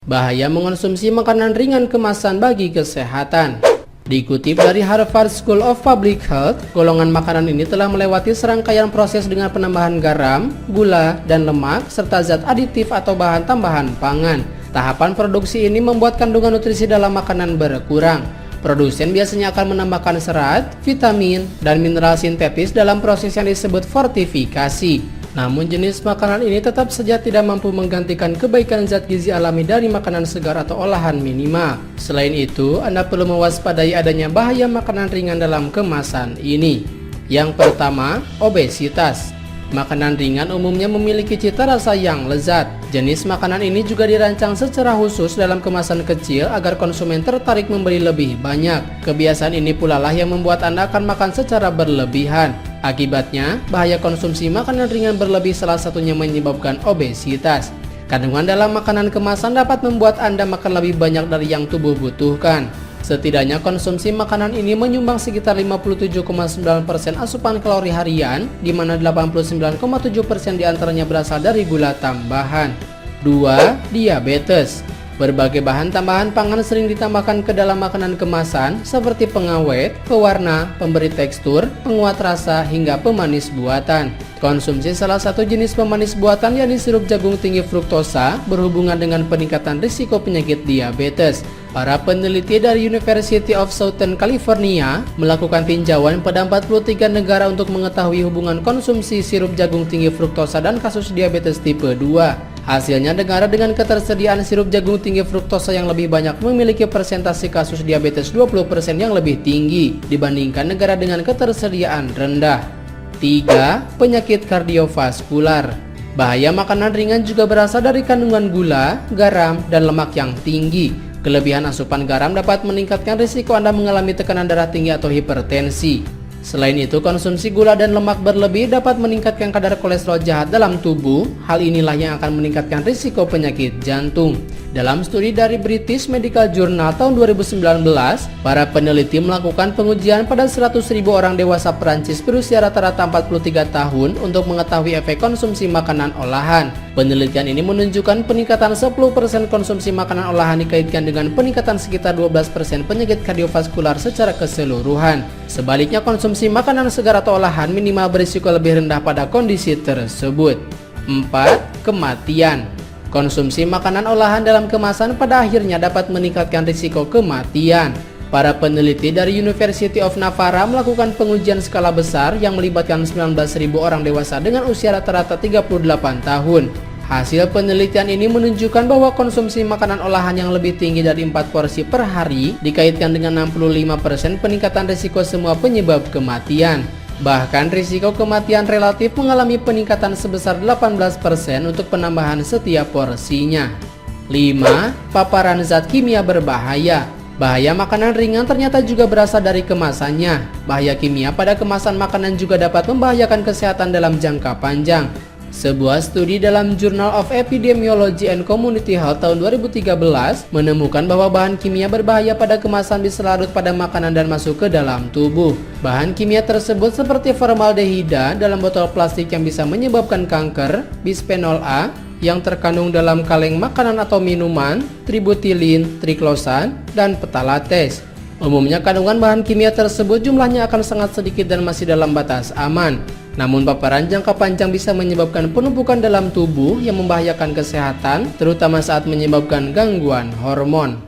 Bahaya mengonsumsi makanan ringan kemasan bagi kesehatan. Dikutip dari Harvard School of Public Health, golongan makanan ini telah melewati serangkaian proses dengan penambahan garam, gula, dan lemak, serta zat aditif atau bahan tambahan pangan. Tahapan produksi ini membuat kandungan nutrisi dalam makanan berkurang. Produsen biasanya akan menambahkan serat, vitamin, dan mineral sintetis dalam proses yang disebut fortifikasi. Namun jenis makanan ini tetap saja tidak mampu menggantikan kebaikan zat gizi alami dari makanan segar atau olahan minimal. Selain itu, Anda perlu mewaspadai adanya bahaya makanan ringan dalam kemasan ini. Yang pertama, obesitas. Makanan ringan umumnya memiliki cita rasa yang lezat. Jenis makanan ini juga dirancang secara khusus dalam kemasan kecil agar konsumen tertarik membeli lebih banyak. Kebiasaan ini pula lah yang membuat Anda akan makan secara berlebihan. Akibatnya, bahaya konsumsi makanan ringan berlebih salah satunya menyebabkan obesitas. Kandungan dalam makanan kemasan dapat membuat Anda makan lebih banyak dari yang tubuh butuhkan. Setidaknya konsumsi makanan ini menyumbang sekitar 57,9% asupan kalori harian, di mana 89,7% diantaranya berasal dari gula tambahan. 2. Diabetes. Berbagai bahan tambahan pangan sering ditambahkan ke dalam makanan kemasan seperti pengawet, pewarna, pemberi tekstur, penguat rasa, hingga pemanis buatan. Konsumsi salah satu jenis pemanis buatan yakni sirup jagung tinggi fruktosa berhubungan dengan peningkatan risiko penyakit diabetes. Para peneliti dari University of Southern California melakukan tinjauan pada 43 negara untuk mengetahui hubungan konsumsi sirup jagung tinggi fruktosa dan kasus diabetes tipe 2. Hasilnya, negara dengan ketersediaan sirup jagung tinggi fruktosa yang lebih banyak memiliki persentase kasus diabetes 20% yang lebih tinggi dibandingkan negara dengan ketersediaan rendah. 3. Penyakit kardiovaskular. Bahaya makanan ringan juga berasal dari kandungan gula, garam, dan lemak yang tinggi. Kelebihan asupan garam dapat meningkatkan risiko Anda mengalami tekanan darah tinggi atau hipertensi. Selain itu, konsumsi gula dan lemak berlebih dapat meningkatkan kadar kolesterol jahat dalam tubuh. Hal inilah yang akan meningkatkan risiko penyakit jantung. Dalam studi dari British Medical Journal tahun 2019, para peneliti melakukan pengujian pada 100.000 orang dewasa Perancis berusia rata-rata 43 tahun untuk mengetahui efek konsumsi makanan olahan. Penelitian ini menunjukkan peningkatan 10% konsumsi makanan olahan dikaitkan dengan peningkatan sekitar 12% penyakit kardiovaskular secara keseluruhan. Sebaliknya, konsumsi makanan segar atau olahan minimal berisiko lebih rendah pada kondisi tersebut. 4. Kematian. Konsumsi makanan olahan dalam kemasan pada akhirnya dapat meningkatkan risiko kematian. Para peneliti dari University of Navarra melakukan pengujian skala besar yang melibatkan 19.000 orang dewasa dengan usia rata-rata 38 tahun. Hasil penelitian ini menunjukkan bahwa konsumsi makanan olahan yang lebih tinggi dari 4 porsi per hari dikaitkan dengan 65% peningkatan risiko semua penyebab kematian. Bahkan risiko kematian relatif mengalami peningkatan sebesar 18% untuk penambahan setiap porsinya. 5. Paparan zat kimia berbahaya. Bahaya makanan ringan ternyata juga berasal dari kemasannya. Bahaya kimia pada kemasan makanan juga dapat membahayakan kesehatan dalam jangka panjang. Sebuah studi dalam Journal of Epidemiology and Community Health tahun 2013 menemukan bahwa bahan kimia berbahaya pada kemasan bisa larut pada makanan dan masuk ke dalam tubuh. Bahan kimia tersebut seperti formaldehida dalam botol plastik yang bisa menyebabkan kanker, bisphenol A yang terkandung dalam kaleng makanan atau minuman, tributilin, triklosan, dan phtalates. Umumnya kandungan bahan kimia tersebut jumlahnya akan sangat sedikit dan masih dalam batas aman. Namun paparan jangka panjang bisa menyebabkan penumpukan dalam tubuh yang membahayakan kesehatan, terutama saat menyebabkan gangguan hormon.